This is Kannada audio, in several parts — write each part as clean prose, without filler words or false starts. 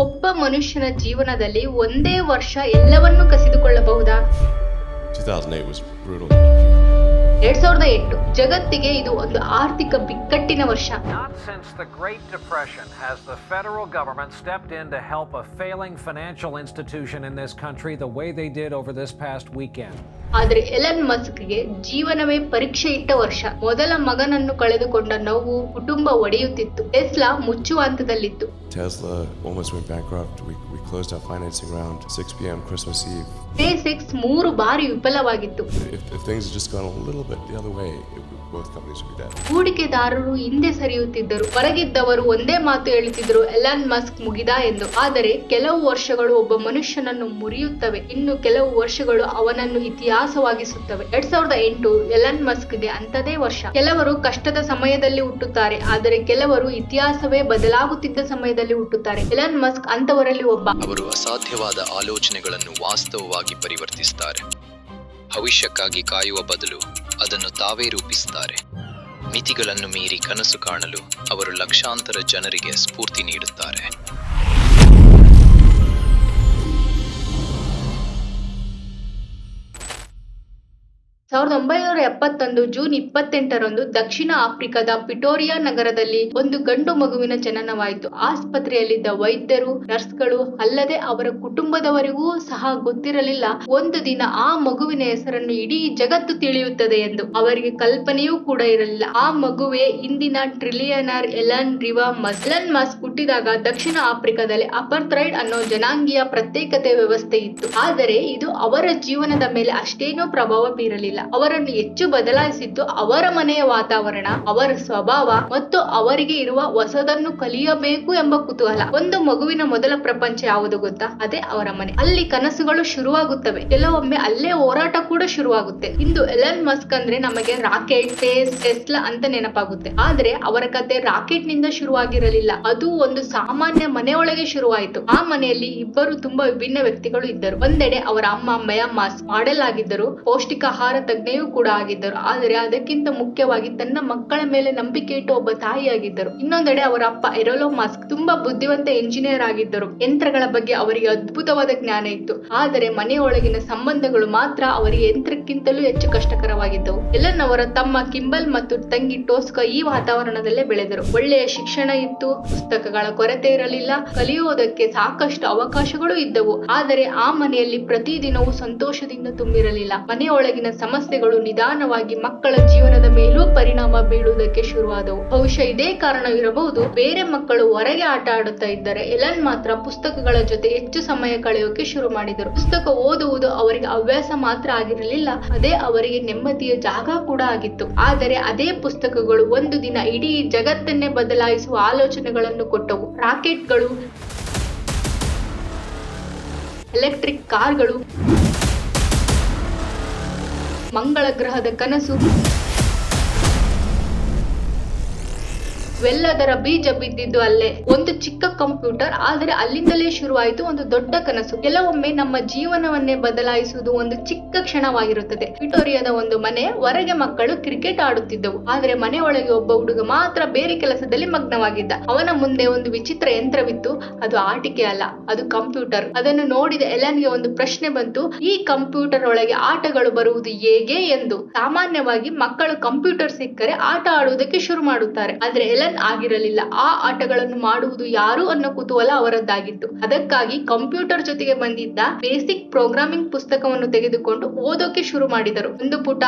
ಒಬ್ಬ ಮನುಷ್ಯನ ಜೀವನದಲ್ಲಿ ಒಂದೇ ವರ್ಷ ಎಲ್ಲವನ್ನೂ ಕಸಿದುಕೊಳ್ಳಬಹುದಾ? 2008 was brutal. 2008 ಜಗತ್ತಿಗೆ ಇದು ಒಂದು ಆರ್ಥಿಕ ಬಿಕ್ಕಟ್ಟಿನ ವರ್ಷ. Not since the Great Depression has the federal government stepped in to help a failing financial institution in this country the way they did over this past weekend. ಆದರೆ ಎಲನ್ ಮಸ್ಕ್ಗೆ ಜೀವನವೇ ಪರೀಕ್ಷೆ ಇಟ್ಟ ವರ್ಷ. ಮೊದಲ ಮಗನನ್ನು ಕಳೆದುಕೊಂಡ ನೋವು ಕುಟುಂಬ ಒಡೆಯುತ್ತಿತ್ತು. ಟೆಸ್ಲಾ ಮುಚ್ಚುವ ಹಂತದಲ್ಲಿತ್ತು. Tesla almost went bankrupt. We closed our financing round 6 p.m. Christmas Eve. SpaceX 3 ಬಾರಿ ವಿಫಲವಾಗಿತ್ತು. If things had just gone a little bit the other way, both companies would be dead. ಹೂಡಿಕೆದಾರರು ಹಿಂದೆ ಸರಿಯುತ್ತಿದ್ದರು. ಹೊರಗಿದ್ದವರು ಒಂದೇ ಮಾತು ಹೇಳುತ್ತಿದ್ದರು, ಎಲನ್ ಮಸ್ಕ್ ಮುಗಿದ ಎಂದು. ಆದರೆ ಕೆಲವು ವರ್ಷಗಳು ಒಬ್ಬ ಮನುಷ್ಯನನ್ನು ಮುರಿಯುತ್ತವೆ, ಇನ್ನು ಕೆಲವು ವರ್ಷಗಳು ಅವನನ್ನು ಇತಿಹಾಸವಾಗಿಸುತ್ತವೆ. 2008 ಎಲನ್ ಮಸ್ಕ್ಗೆ ಅಂಥದೇ ವರ್ಷ. ಕೆಲವರು ಕಷ್ಟದ ಸಮಯದಲ್ಲಿ ಹುಟ್ಟುತ್ತಾರೆ, ಆದರೆ ಕೆಲವರು ಇತಿಹಾಸವೇ ಬದಲಾಗುತ್ತಿದ್ದ ಸಮಯದಲ್ಲಿ ಹುಟ್ಟುತ್ತಾರೆ. ಎಲನ್ ಮಸ್ಕ್ ಅಂತವರಲ್ಲಿ ಒಬ್ಬ. ಅವರು ಅಸಾಧ್ಯವಾದ ಆಲೋಚನೆಗಳನ್ನು ವಾಸ್ತವವಾಗಿ ಪರಿವರ್ತಿಸುತ್ತಾರೆ. ಭವಿಷ್ಯಕ್ಕಾಗಿ ಕಾಯುವ ಬದಲು ಅದನ್ನು ತಾವೇ ರೂಪಿಸುತ್ತಾರೆ. ಮಿತಿಗಳನ್ನು ಮೀರಿ ಕನಸು ಕಾಣಲು ಅವರು ಲಕ್ಷಾಂತರ ಜನರಿಗೆ ಸ್ಫೂರ್ತಿ ನೀಡುತ್ತಾರೆ. 1971 ಜೂನ್ 28ರಂದು ದಕ್ಷಿಣ ಆಫ್ರಿಕಾದ ಪಿಟೋರಿಯಾ ನಗರದಲ್ಲಿ ಒಂದು ಗಂಡು ಮಗುವಿನ ಜನನವಾಯಿತು. ಆಸ್ಪತ್ರೆಯಲ್ಲಿದ್ದ ವೈದ್ಯರು, ನರ್ಸ್ಗಳು ಅಲ್ಲದೆ ಅವರ ಕುಟುಂಬದವರಿಗೂ ಸಹ ಗೊತ್ತಿರಲಿಲ್ಲ ಒಂದು ದಿನ ಆ ಮಗುವಿನ ಹೆಸರನ್ನು ಇಡೀ ಜಗತ್ತು ತಿಳಿಯುತ್ತದೆ ಎಂದು. ಅವರಿಗೆ ಕಲ್ಪನೆಯೂ ಕೂಡ ಇರಲಿಲ್ಲ. ಆ ಮಗುವೇ ಇಂದಿನ ಟ್ರಿಲಿಯನರ್ Elon Riva Musk. Elon Musk ಹುಟ್ಟಿದಾಗ ದಕ್ಷಿಣ ಆಫ್ರಿಕಾದಲ್ಲಿ ಅಪರ್ಥೈಡ್ ಅನ್ನೋ ಜನಾಂಗೀಯ ಪ್ರತ್ಯೇಕತೆ ವ್ಯವಸ್ಥೆ ಇತ್ತು. ಆದರೆ ಇದು ಅವರ ಜೀವನದ ಮೇಲೆ ಅಷ್ಟೇನೂ ಪ್ರಭಾವ ಬೀರಲಿಲ್ಲ. ಅವರನ್ನು ಹೆಚ್ಚು ಬದಲಾಯಿಸಿದ್ದು ಅವರ ಮನೆಯ ವಾತಾವರಣ, ಅವರ ಸ್ವಭಾವ ಮತ್ತು ಅವರಿಗೆ ಇರುವ ಹೊಸದನ್ನು ಕಲಿಯಬೇಕು ಎಂಬ ಕುತೂಹಲ. ಒಂದು ಮಗುವಿನ ಮೊದಲ ಪ್ರಪಂಚ ಯಾವುದು ಗೊತ್ತಾ? ಅದೇ ಅವರ ಮನೆ. ಅಲ್ಲಿ ಕನಸುಗಳು ಶುರುವಾಗುತ್ತವೆ, ಕೆಲವೊಮ್ಮೆ ಅಲ್ಲೇ ಹೋರಾಟ ಕೂಡ ಶುರುವಾಗುತ್ತೆ. ಇಂದು ಎಲನ್ ಮಸ್ಕ್ ಅಂದ್ರೆ ನಮಗೆ ರಾಕೆಟ್, ಸ್ಪೇಸ್, ಟೆಸ್ಲಾ ಅಂತ ನೆನಪಾಗುತ್ತೆ. ಆದ್ರೆ ಅವರ ಕತೆ ರಾಕೆಟ್ ನಿಂದ ಶುರುವಾಗಿರಲಿಲ್ಲ. ಅದು ಒಂದು ಸಾಮಾನ್ಯ ಮನೆಯೊಳಗೆ ಶುರುವಾಯಿತು. ಆ ಮನೆಯಲ್ಲಿ ಇಬ್ಬರು ತುಂಬಾ ವಿಭಿನ್ನ ವ್ಯಕ್ತಿಗಳು ಇದ್ದರು. ಒಂದೆಡೆ ಅವರ ಅಮ್ಮ ಮಯಾ ಮಾಸ್ಕ್ ಮಾಡೆಲ್ ಆಗಿದ್ದರು, ಪೌಷ್ಟಿಕಾಹಾರ ತಜ್ಞೆಯೂ ಕೂಡ ಆಗಿದ್ದರು. ಆದರೆ ಅದಕ್ಕಿಂತ ಮುಖ್ಯವಾಗಿ ತನ್ನ ಮಕ್ಕಳ ಮೇಲೆ ನಂಬಿಕೆ ಇಟ್ಟು ಒಬ್ಬ ತಾಯಿಯಾಗಿದ್ದರು. ಇನ್ನೊಂದೆಡೆ ಅವರ ಅಪ್ಪ ಎರೋಲೋ ಮಾಸ್ಕ್ ತುಂಬಾ ಬುದ್ಧಿವಂತ ಎಂಜಿನಿಯರ್ ಆಗಿದ್ದರು. ಯಂತ್ರಗಳ ಬಗ್ಗೆ ಅವರಿಗೆ ಅದ್ಭುತವಾದ ಜ್ಞಾನ ಇತ್ತು. ಆದರೆ ಮನೆಯೊಳಗಿನ ಸಂಬಂಧಗಳು ಮಾತ್ರ ಅವರಿಗೆ ಯಂತ್ರಕ್ಕಿಂತಲೂ ಹೆಚ್ಚು ಕಷ್ಟಕರವಾಗಿದ್ದವು. ಎಲನ್ ಅವರ ತಮ್ಮ ಕಿಂಬಲ್ ಮತ್ತು ತಂಗಿ ಟೋಸ್ಕಾ ಈ ವಾತಾವರಣದಲ್ಲೇ ಬೆಳೆದರು. ಒಳ್ಳೆಯ ಶಿಕ್ಷಣ ಇತ್ತು, ಪುಸ್ತಕಗಳ ಕೊರತೆ ಇರಲಿಲ್ಲ, ಕಲಿಯುವುದಕ್ಕೆ ಸಾಕಷ್ಟು ಅವಕಾಶಗಳು ಇದ್ದವು. ಆದರೆ ಆ ಮನೆಯಲ್ಲಿ ಪ್ರತಿದಿನವೂ ಸಂತೋಷದಿಂದ ತುಂಬಿರಲಿಲ್ಲ. ಮನೆಯೊಳಗಿನ ಸಮಸ್ಯೆಗಳು ನಿಧಾನವಾಗಿ ಮಕ್ಕಳ ಜೀವನದ ಮೇಲೂ ಪರಿಣಾಮ ಬೀಳುವುದಕ್ಕೆ ಶುರುವಾದವು. ಬಹುಶಃ ಇದೇ ಕಾರಣವಿರಬಹುದು. ಬೇರೆ ಮಕ್ಕಳು ಹೊರಗೆ ಆಟ ಆಡುತ್ತಾ ಇದ್ದರೆ ಎಲನ್ ಮಾತ್ರ ಪುಸ್ತಕಗಳ ಜೊತೆ ಹೆಚ್ಚು ಸಮಯ ಕಳೆಯೋಕೆ ಶುರು ಮಾಡಿದರು. ಪುಸ್ತಕ ಓದುವುದು ಅವರಿಗೆ ಹವ್ಯಾಸ ಮಾತ್ರ ಆಗಿರಲಿಲ್ಲ, ಅದೇ ಅವರಿಗೆ ನೆಮ್ಮದಿಯ ಜಾಗ ಕೂಡ ಆಗಿತ್ತು. ಆದರೆ ಅದೇ ಪುಸ್ತಕಗಳು ಒಂದು ದಿನ ಇಡೀ ಜಗತ್ತನ್ನೇ ಬದಲಾಯಿಸುವ ಆಲೋಚನೆಗಳನ್ನು ಕೊಟ್ಟವು. ರಾಕೆಟ್ಗಳು, ಎಲೆಕ್ಟ್ರಿಕ್ ಕಾರ್ಗಳು, ಮಂಗಳ ಗ್ರಹದ ಕನಸು, ಇವೆಲ್ಲದರ ಬೀಜ ಬಿದ್ದಿದ್ದು ಅಲ್ಲೇ. ಒಂದು ಚಿಕ್ಕ ಕಂಪ್ಯೂಟರ್, ಆದರೆ ಅಲ್ಲಿಂದಲೇ ಶುರುವಾಯಿತು ಒಂದು ದೊಡ್ಡ ಕನಸು. ಕೆಲವೊಮ್ಮೆ ನಮ್ಮ ಜೀವನವನ್ನೇ ಬದಲಾಯಿಸುವುದು ಒಂದು ಚಿಕ್ಕ ಕ್ಷಣವಾಗಿರುತ್ತದೆ. ವಿಕ್ಟೋರಿಯಾದ ಒಂದು ಮನೆ, ಹೊರಗೆ ಮಕ್ಕಳು ಕ್ರಿಕೆಟ್ ಆಡುತ್ತಿದ್ದವು. ಆದರೆ ಮನೆಯೊಳಗೆ ಒಬ್ಬ ಹುಡುಗ ಮಾತ್ರ ಬೇರೆ ಕೆಲಸದಲ್ಲಿ ಮಗ್ನವಾಗಿದ್ದ. ಅವನ ಮುಂದೆ ಒಂದು ವಿಚಿತ್ರ ಯಂತ್ರವಿತ್ತು. ಅದು ಆಟಿಕೆ ಅಲ್ಲ, ಅದು ಕಂಪ್ಯೂಟರ್. ಅದನ್ನು ನೋಡಿದ ಎಲನ್ಗೆ ಒಂದು ಪ್ರಶ್ನೆ ಬಂತು, ಈ ಕಂಪ್ಯೂಟರ್ ಒಳಗೆ ಆಟಗಳು ಬರುವುದು ಹೇಗೆ ಎಂದು. ಸಾಮಾನ್ಯವಾಗಿ ಮಕ್ಕಳು ಕಂಪ್ಯೂಟರ್ ಸಿಕ್ಕರೆ ಆಟ ಆಡುವುದಕ್ಕೆ ಶುರು ಮಾಡುತ್ತಾರೆ, ಆದ್ರೆ ಎಲನ್ ಆಗಿರಲಿಲ್ಲ. ಆ ಆಟಗಳನ್ನು ಮಾಡುವುದು ಯಾರು ಅನ್ನೋ ಕುತೂಹಲ ಅವರದ್ದಾಗಿತ್ತು. ಅದಕ್ಕಾಗಿ ಕಂಪ್ಯೂಟರ್ ಜೊತೆಗೆ ಬಂದಿದ್ದ ಬೇಸಿಕ್ ಪ್ರೋಗ್ರಾಮಿಂಗ್ ಪುಸ್ತಕವನ್ನು ತೆಗೆದುಕೊಂಡು ಓದೋಕೆ ಶುರು ಮಾಡಿದರು. ಒಂದು ಪುಟ,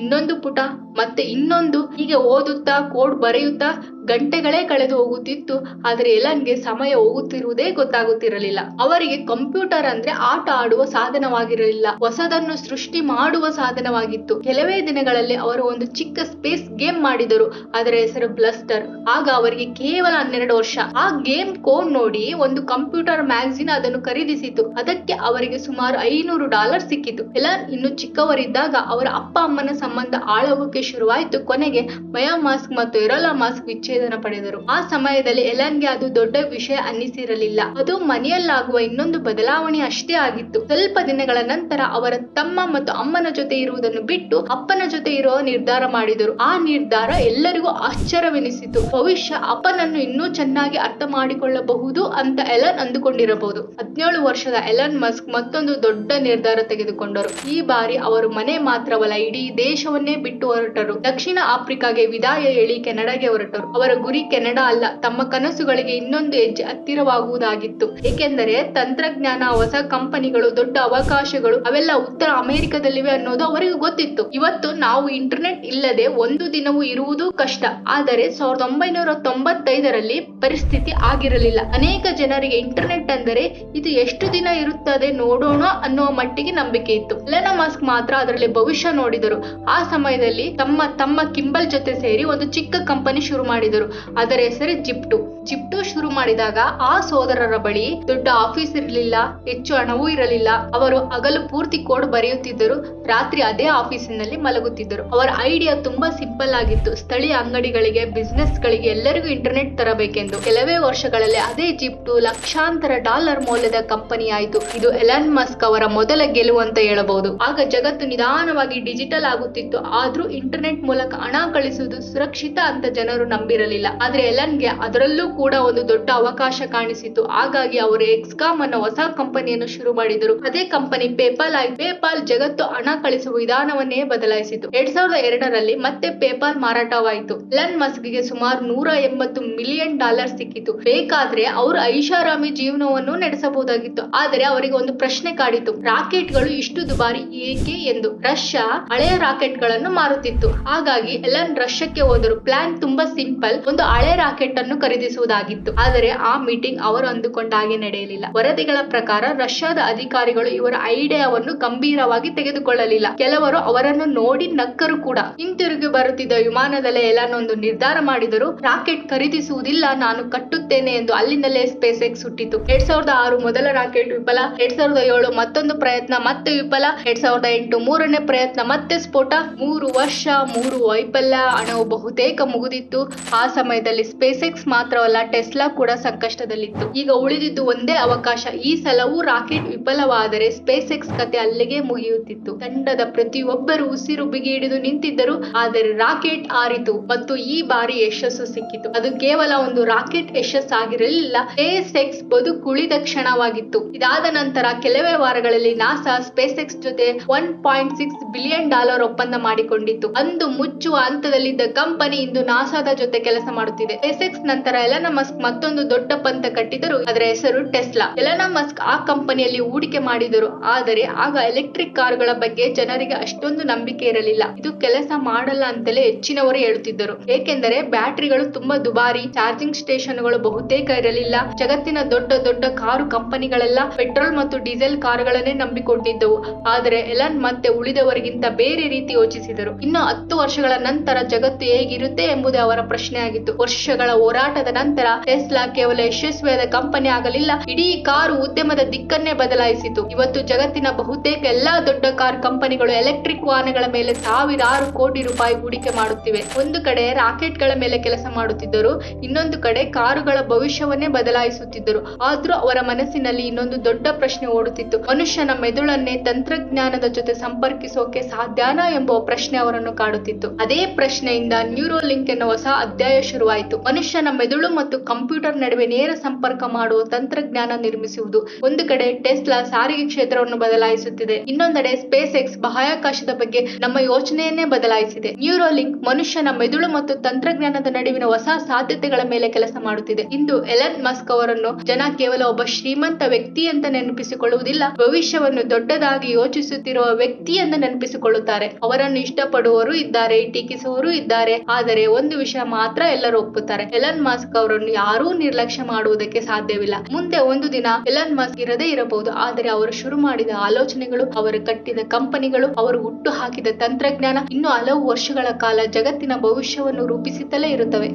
ಇನ್ನೊಂದು ಪುಟ, ಮತ್ತೆ ಇನ್ನೊಂದು, ಹೀಗೆ ಓದುತ್ತಾ ಕೋಡ್ ಬರೆಯುತ್ತಾ ಗಂಟೆಗಳೇ ಕಳೆದು ಹೋಗುತ್ತಿತ್ತು. ಆದರೆ ಎಲನ್ಗೆ ಸಮಯ ಹೋಗುತ್ತಿರುವುದೇ ಗೊತ್ತಾಗುತ್ತಿರಲಿಲ್ಲ. ಅವರಿಗೆ ಕಂಪ್ಯೂಟರ್ ಅಂದ್ರೆ ಆಟ ಆಡುವ ಸಾಧನವಾಗಿರಲಿಲ್ಲ, ಹೊಸದನ್ನು ಸೃಷ್ಟಿ ಮಾಡುವ ಸಾಧನವಾಗಿತ್ತು. ಕೆಲವೇ ದಿನಗಳಲ್ಲಿ ಅವರು ಒಂದು ಚಿಕ್ಕ ಸ್ಪೇಸ್ ಗೇಮ್ ಮಾಡಿದರು. ಅದರ ಹೆಸರು ಬ್ಲಸ್ಟರ್. ಆಗ ಅವರಿಗೆ ಕೇವಲ 12 ವರ್ಷ. ಆ ಗೇಮ್ ಕೋಡ್ ನೋಡಿ ಒಂದು ಕಂಪ್ಯೂಟರ್ ಮ್ಯಾಗಝಿನ್ ಅದನ್ನು ಖರೀದಿಸಿತು. ಅದಕ್ಕೆ ಅವರಿಗೆ ಸುಮಾರು $500 ಸಿಕ್ಕಿತು. ಎಲನ್ ಇನ್ನು ಚಿಕ್ಕವರಿದ್ದಾಗ ಅವರ ಅಪ್ಪ ಅಮ್ಮನ ಸಂಬಂಧ ಆಳೋಗಕ್ಕೆ ಶುರುವಾಯಿತು. ಕೊನೆಗೆ ಮಯಾ ಮಾಸ್ಕ್ ಮತ್ತು ಎರೋಲಾ ಮಾಸ್ಕ್ ವಿಚ್ಛೇದ ವಿಚ್ಛೇದನ ಪಡೆದರು. ಆ ಸಮಯದಲ್ಲಿ ಎಲನ್ಗೆ ಅದು ದೊಡ್ಡ ವಿಷಯ ಅನ್ನಿಸಿರಲಿಲ್ಲ. ಅದು ಮನೆಯಲ್ಲಾಗುವ ಇನ್ನೊಂದು ಬದಲಾವಣೆ ಅಷ್ಟೇ ಆಗಿತ್ತು. ಸ್ವಲ್ಪ ದಿನಗಳ ನಂತರ ಅವರ ತಮ್ಮ ಮತ್ತು ಅಮ್ಮನ ಜೊತೆ ಇರುವುದನ್ನು ಬಿಟ್ಟು ಅಪ್ಪನ ಜೊತೆ ಇರುವ ನಿರ್ಧಾರ ಮಾಡಿದರು. ಆ ನಿರ್ಧಾರ ಎಲ್ಲರಿಗೂ ಆಶ್ಚರ್ಯವೆನಿಸಿತು. ಭವಿಷ್ಯ ಅಪ್ಪನನ್ನು ಇನ್ನೂ ಚೆನ್ನಾಗಿ ಅರ್ಥ ಮಾಡಿಕೊಳ್ಳಬಹುದು ಅಂತ ಎಲನ್ ಅಂದುಕೊಂಡಿರಬಹುದು. 17 ವರ್ಷದ ಎಲನ್ ಮಸ್ಕ್ ಮತ್ತೊಂದು ದೊಡ್ಡ ನಿರ್ಧಾರ ತೆಗೆದುಕೊಂಡರು. ಈ ಬಾರಿ ಅವರು ಮನೆ ಮಾತ್ರವಲ್ಲ, ಇಡೀ ದೇಶವನ್ನೇ ಬಿಟ್ಟು ಹೊರಟರು. ದಕ್ಷಿಣ ಆಫ್ರಿಕಾಗೆ ವಿದಾಯ ಹೇಳಿ ಕೆನಡಾಗೆ ಹೊರಟರು. ಅವರ ಗುರಿ ಕೆನಡಾ ಅಲ್ಲ, ತಮ್ಮ ಕನಸುಗಳಿಗೆ ಇನ್ನೊಂದು ಹೆಜ್ಜೆ ಹತ್ತಿರವಾಗುವುದಾಗಿತ್ತು. ಏಕೆಂದರೆ ತಂತ್ರಜ್ಞಾನ, ಹೊಸ ಕಂಪನಿಗಳು, ದೊಡ್ಡ ಅವಕಾಶಗಳು ಅವೆಲ್ಲ ಉತ್ತರ ಅಮೆರಿಕದಲ್ಲಿವೆ ಅನ್ನೋದು ಅವರಿಗೆ ಗೊತ್ತಿತ್ತು. ಇವತ್ತು ನಾವು ಇಂಟರ್ನೆಟ್ ಇಲ್ಲದೆ ಒಂದು ದಿನವೂ ಇರುವುದು ಕಷ್ಟ. ಆದರೆ 1995ರಲ್ಲಿ ಪರಿಸ್ಥಿತಿ ಆಗಿರಲಿಲ್ಲ. ಅನೇಕ ಜನರಿಗೆ ಇಂಟರ್ನೆಟ್ ಅಂದರೆ ಇದು ಎಷ್ಟು ದಿನ ಇರುತ್ತದೆ ನೋಡೋಣ ಅನ್ನುವ ಮಟ್ಟಿಗೆ ನಂಬಿಕೆ ಇತ್ತು. ಎಲನ್ ಮಸ್ಕ್ ಮಾತ್ರ ಅದರಲ್ಲಿ ಭವಿಷ್ಯ ನೋಡಿದರು. ಆ ಸಮಯದಲ್ಲಿ ತಮ್ಮ ಕಿಂಬಲ್ ಜೊತೆ ಸೇರಿ ಒಂದು ಚಿಕ್ಕ ಕಂಪನಿ ಶುರು ಮಾಡಿದರು. ಅದರ ಹೆಸರು ಜಿಪ್ಟು ಶುರು ಮಾಡಿದಾಗ ಆ ಸೋದರರ ಬಳಿ ದೊಡ್ಡ ಆಫೀಸ್ ಇರಲಿಲ್ಲ, ಹೆಚ್ಚು ಹಣವೂ ಇರಲಿಲ್ಲ. ಅವರು ಹಗಲು ಪೂರ್ತಿ ಕೋಡ್ ಬರೆಯುತ್ತಿದ್ದರು, ರಾತ್ರಿ ಅದೇ ಆಫೀಸಿನಲ್ಲಿ ಮಲಗುತ್ತಿದ್ದರು. ಅವರ ಐಡಿಯಾ ತುಂಬಾ ಸಿಂಪಲ್ ಆಗಿತ್ತು. ಸ್ಥಳೀಯ ಅಂಗಡಿಗಳಿಗೆ, ಬಿಸಿನೆಸ್ ಗಳಿಗೆ ಎಲ್ಲರಿಗೂ ಇಂಟರ್ನೆಟ್ ತರಬೇಕೆಂದು. ಕೆಲವೇ ವರ್ಷಗಳಲ್ಲಿ ಅದೇ ಜಿಪ್ಟು ಲಕ್ಷಾಂತರ ಡಾಲರ್ ಮೌಲ್ಯದ ಕಂಪನಿ ಆಯಿತು. ಇದು ಎಲನ್ ಮಸ್ಕ್ ಅವರ ಮೊದಲ ಗೆಲುವು ಅಂತ ಹೇಳಬಹುದು. ಆಗ ಜಗತ್ತು ನಿಧಾನವಾಗಿ ಡಿಜಿಟಲ್ ಆಗುತ್ತಿತ್ತು. ಆದ್ರೂ ಇಂಟರ್ನೆಟ್ ಮೂಲಕ ಹಣ ಕಳಿಸುವುದು ಸುರಕ್ಷಿತ ಅಂತ ಜನರು ನಂಬಿರಲಿಲ್ಲ. ಆದ್ರೆ ಎಲನ್ಗೆ ಅದರಲ್ಲೂ ಕೂಡ ಒಂದು ದೊಡ್ಡ ಅವಕಾಶ ಕಾಣಿಸಿತು. ಹಾಗಾಗಿ ಅವರು ಎಕ್ಸ್ಕಾಮ್ ಅನ್ನೋ ಹೊಸ ಕಂಪನಿಯನ್ನು ಶುರು ಮಾಡಿದರು. ಅದೇ ಕಂಪನಿ ಪೇಪಾಲ್ ಆಯಿತು. ಪೇಪಾಲ್ ಜಗತ್ತು ಹಣ ಕಳಿಸುವ ವಿಧಾನವನ್ನೇ ಬದಲಾಯಿಸಿತು. 2002ರಲ್ಲಿ ಮತ್ತೆ ಪೇಪಾಲ್ ಮಾರಾಟವಾಯಿತು. ಎಲನ್ ಮಸ್ಕ್ಗೆ ಸುಮಾರು $180 ಮಿಲಿಯನ್ ಸಿಕ್ಕಿತು. ಬೇಕಾದ್ರೆ ಅವರು ಐಷಾರಾಮಿ ಜೀವನವನ್ನು ನಡೆಸಬಹುದಾಗಿತ್ತು. ಆದರೆ ಅವರಿಗೆ ಒಂದು ಪ್ರಶ್ನೆ ಕಾಡಿತು, ರಾಕೆಟ್ಗಳು ಇಷ್ಟು ದುಬಾರಿ ಏಕೆ ಎಂದು. ರಷ್ಯಾ ಹಳೆಯ ರಾಕೆಟ್ ಗಳನ್ನು ಮಾರುತ್ತಿತ್ತು. ಹಾಗಾಗಿ ಎಲನ್ ರಷ್ಯಾಕ್ಕೆ ಹೋದರು. ಪ್ಲಾನ್ ತುಂಬಾ ಸಿಂಪಲ್, ಒಂದು ಹಳೆ ರಾಕೆಟ್ ಅನ್ನು ಖರೀದಿಸುವುದಾಗಿತ್ತು. ಆದರೆ ಆ ಮೀಟಿಂಗ್ ಅವರು ಅಂದುಕೊಂಡ ಹಾಗೆ ನಡೆಯಲಿಲ್ಲ. ವರದಿಗಳ ಪ್ರಕಾರ ರಷ್ಯಾದ ಅಧಿಕಾರಿಗಳು ಇವರ ಐಡಿಯಾವನ್ನು ಗಂಭೀರವಾಗಿ ತೆಗೆದುಕೊಳ್ಳಲಿಲ್ಲ. ಕೆಲವರು ಅವರನ್ನು ನೋಡಿ ನಕ್ಕರು ಕೂಡ. ಹಿಂತಿರುಗಿ ಬರುತ್ತಿದ್ದ ವಿಮಾನದಲ್ಲೇ ಎಲನ್ ಒಂದು ನಿರ್ಧಾರ ಮಾಡಿದರು. ರಾಕೆಟ್ ಖರೀದಿಸುವುದಿಲ್ಲ, ನಾನು ಕಟ್ಟುತ್ತೇನೆ ಎಂದು. ಅಲ್ಲಿಂದಲೇ ಸ್ಪೇಸ್ ಎಕ್ಸ್ ಹುಟ್ಟಿತು. 2006 ಮೊದಲ ರಾಕೆಟ್ ವಿಫಲ, 2007 ಮತ್ತೊಂದು ಪ್ರಯತ್ನ ಮತ್ತೆ ವಿಫಲ, 2008 ಮೂರನೇ ಪ್ರಯತ್ನ ಮತ್ತೆ ಸ್ಫೋಟ. 3 ವರ್ಷ 3 ವೈಫಲ್ಯ, ಹಣವು ಬಹುತೇಕ ಮುಗಿದಿತ್ತು. ಆ ಸಮಯದಲ್ಲಿ ಸ್ಪೇಸ್ ಎಕ್ಸ್ ಮಾತ್ರವಲ್ಲ, ಟೆಸ್ಲಾ ಕೂಡ ಸಂಕಷ್ಟದಲ್ಲಿತ್ತು. ಈಗ ಉಳಿದಿದ್ದು ಒಂದೇ ಅವಕಾಶ. ಈ ಸಲವೂ ರಾಕೆಟ್ ವಿಫಲವಾದರೆ ಸ್ಪೇಸ್ ಎಕ್ಸ್ ಕತೆ ಅಲ್ಲಿಗೆ ಮುಗಿಯುತ್ತಿತ್ತು. ತಂಡದ ಪ್ರತಿಯೊಬ್ಬರು ಉಸಿರು ಬಿಗಿ ಹಿಡಿದು ನಿಂತಿದ್ದರು. ಆದರೆ ರಾಕೆಟ್ ಹಾರಿತು ಮತ್ತು ಈ ಬಾರಿ ಯಶಸ್ಸು ಸಿಕ್ಕಿತು. ಅದು ಕೇವಲ ಒಂದು ರಾಕೆಟ್ ಯಶಸ್ಸಾಗಿರಲಿಲ್ಲ, ಸ್ಪೇಸ್ ಎಕ್ಸ್ ಬದುಕುಳಿದ ಕ್ಷಣವಾಗಿತ್ತು. ಇದಾದ ನಂತರ ಕೆಲವೇ ವಾರಗಳಲ್ಲಿ ನಾಸಾ ಸ್ಪೇಸ್ ಎಕ್ಸ್ ಜೊತೆ $1.6 ಬಿಲಿಯನ್ ಒಪ್ಪಂದ ಮಾಡಿಕೊಂಡಿತ್ತು. ಅಂದು ಮುಚ್ಚುವ ಹಂತದಲ್ಲಿದ್ದ ಕಂಪನಿ ಇಂದು ನಾಸಾದ ಜೊತೆ ಕೆಲಸ ಮಾಡುತ್ತಿದೆ. ಸ್ಪೇಸ್ ಎಕ್ಸ್ ನಂತರ ಎಲನ್ ಮಸ್ಕ್ ಮತ್ತೊಂದು ದೊಡ್ಡ ಪಂತ ಕಟ್ಟಿದರು. ಅದರ ಹೆಸರು ಟೆಸ್ಲಾ. ಎಲನ್ ಮಸ್ಕ್ ಆ ಕಂಪನಿಯಲ್ಲಿ ಹೂಡಿಕೆ ಮಾಡಿದರು. ಆದರೆ ಆಗ ಎಲೆಕ್ಟ್ರಿಕ್ ಕಾರುಗಳ ಬಗ್ಗೆ ಜನರಿಗೆ ಅಷ್ಟೊಂದು ನಂಬಿಕೆ ಇರಲಿಲ್ಲ. ಇದು ಕೆಲಸ ಮಾಡಲ್ಲ ಅಂತಲೇ ಹೆಚ್ಚಿನವರು ಹೇಳುತ್ತಿದ್ದರು. ಏಕೆಂದರೆ ಬ್ಯಾಟರಿಗಳು ತುಂಬಾ ದುಬಾರಿ, ಚಾರ್ಜಿಂಗ್ ಸ್ಟೇಷನ್ಗಳು ಬಹುತೇಕ ಇರಲಿಲ್ಲ. ಜಗತ್ತಿನ ದೊಡ್ಡ ದೊಡ್ಡ ಕಾರು ಕಂಪನಿಗಳೆಲ್ಲ ಪೆಟ್ರೋಲ್ ಮತ್ತು ಡೀಸೆಲ್ ಕಾರುಗಳನ್ನೇ ನಂಬಿಕೊಂಡಿದ್ದವು. ಆದರೆ ಎಲನ್ ಮತ್ತೆ ಉಳಿದವರಿಗಿಂತ ಬೇರೆ ರೀತಿ ಯೋಚಿಸಿದರು. ಇನ್ನು 10 ವರ್ಷಗಳ ನಂತರ ಜಗತ್ತು ಹೇಗಿರುತ್ತೆ ಎಂಬುದೇ ಅವರ ಪ್ರಶ್ನೆ ಆಗಿತ್ತು. ವರ್ಷಗಳ ಹೋರಾಟದ ನಂತರ ಟೆಸ್ಲಾ ಕೇವಲ ಯಶಸ್ವಿಯಾದ ಕಂಪನಿ ಆಗಲಿಲ್ಲ, ಇಡೀ ಕಾರು ಉದ್ಯಮದ ದಿಕ್ಕನ್ನೇ ಬದಲಾಯಿಸಿತು. ಇವತ್ತು ಜಗತ್ತಿನ ಬಹುತೇಕ ಎಲ್ಲಾ ದೊಡ್ಡ ಕಾರ್ ಕಂಪನಿಗಳು ಎಲೆಕ್ಟ್ರಿಕ್ ವಾಹನಗಳ ಮೇಲೆ ಸಾವಿರಾರು ಕೋಟಿ ರೂಪಾಯಿ ಹೂಡಿಕೆ ಮಾಡುತ್ತಿವೆ. ಒಂದು ಕಡೆ ರಾಕೆಟ್ ಗಳ ಮೇಲೆ ಕೆಲಸ ಮಾಡುತ್ತಿದ್ದರು, ಇನ್ನೊಂದು ಕಡೆ ಕಾರುಗಳ ಭವಿಷ್ಯವನ್ನೇ ಬದಲಾಯಿಸುತ್ತಿದ್ದರು. ಆದ್ರೂ ಅವರ ಮನಸ್ಸಿನಲ್ಲಿ ಇನ್ನೊಂದು ದೊಡ್ಡ ಪ್ರಶ್ನೆ ಓಡುತ್ತಿತ್ತು. ಮನುಷ್ಯನ ಮೆದುಳನ್ನೇ ತಂತ್ರಜ್ಞಾನದ ಜೊತೆ ಸಂಪರ್ಕಿಸೋಕೆ ಸಾಧ್ಯನಾ ಎಂಬ ಪ್ರಶ್ನೆ ಅವರನ್ನು ಕಾಡುತ್ತಿತ್ತು. ಅದೇ ಪ್ರಶ್ನೆಯಿಂದ ನ್ಯೂರೋಲಿಂಕ್ ಎನ್ನುವ ಹೊಸ ಅಧ್ಯಾಯ ಶುರುವಾಯಿತು. ಮನುಷ್ಯನ ಮೆದುಳು ಮತ್ತು ಕಂಪ್ಯೂಟರ್ ನಡುವೆ ನೇರ ಸಂಪರ್ಕ ಮಾಡುವ ತಂತ್ರಜ್ಞಾನ ನಿರ್ಮಿಸುವುದು. ಒಂದು ಕಡೆ ಟೆಸ್ಲಾ ಸಾರಿಗೆ ಕ್ಷೇತ್ರವನ್ನು ಬದಲಾಯಿಸುತ್ತಿದೆ, ಇನ್ನೊಂದೆಡೆ ಸ್ಪೇಸ್ ಎಕ್ಸ್ ಬಾಹ್ಯಾಕಾಶದ ಬಗ್ಗೆ ನಮ್ಮ ಯೋಚನೆಯನ್ನೇ ಬದಲಾಯಿಸಿದೆ. ನ್ಯೂರೋಲಿಂಕ್ ಮನುಷ್ಯನ ಮೆದುಳು ಮತ್ತು ತಂತ್ರಜ್ಞಾನದ ನಡುವಿನ ಹೊಸ ಸಾಧ್ಯತೆಗಳ ಮೇಲೆ ಕೆಲಸ ಮಾಡುತ್ತಿದೆ. ಇಂದು ಎಲನ್ ಮಸ್ಕ್ ಅವರನ್ನು ಜನ ಕೇವಲ ಒಬ್ಬ ಶ್ರೀಮಂತ ವ್ಯಕ್ತಿ ಅಂತ ನೆನಪಿಸಿಕೊಳ್ಳುವುದಿಲ್ಲ, ಭವಿಷ್ಯವನ್ನು ದೊಡ್ಡದಾಗಿ ಯೋಚಿಸುತ್ತಿರುವ ವ್ಯಕ್ತಿ ಎಂದು ನೆನಪಿಸಿಕೊಳ್ಳುತ್ತಾರೆ. ಅವರನ್ನು ಇಷ್ಟಪಡುವವರು ಇದ್ದಾರೆ, ಟೀಕಿಸುವವರು ಇದ್ದಾರೆ. ಆದರೆ ಒಂದು ವಿಷಯ ಮಾತ್ರ ಎಲ್ಲರೂ ಒಪ್ಪುತ್ತಾರೆ, ಎಲನ್ ಮಸ್ಕ್ ಅವರನ್ನು ಯಾರೂ ನಿರ್ಲಕ್ಷ್ಯ ಮಾಡುವುದಕ್ಕೆ ಸಾಧ್ಯವಿಲ್ಲ. ಮುಂದೆ ಒಂದು ದಿನ ಎಲನ್ ಮಸ್ಕ್ ಇರದೇ ಇರಬಹುದು, ಆದರೆ ಅವರು ಶುರು ಮಾಡಿದ ಆಲೋಚನೆಗಳು, ಅವರು ಕಟ್ಟಿದ ಕಂಪನಿಗಳು, ಅವರು ಹುಟ್ಟು ಹಾಕಿದ ತಂತ್ರಜ್ಞಾನ ಇನ್ನು ಹಲವು ವರ್ಷಗಳ ಕಾಲ ಜಗತ್ತಿನ ಭವಿಷ್ಯವನ್ನು ರೂಪಿಸುತ್ತಲೇ ಇರುತ್ತವೆ.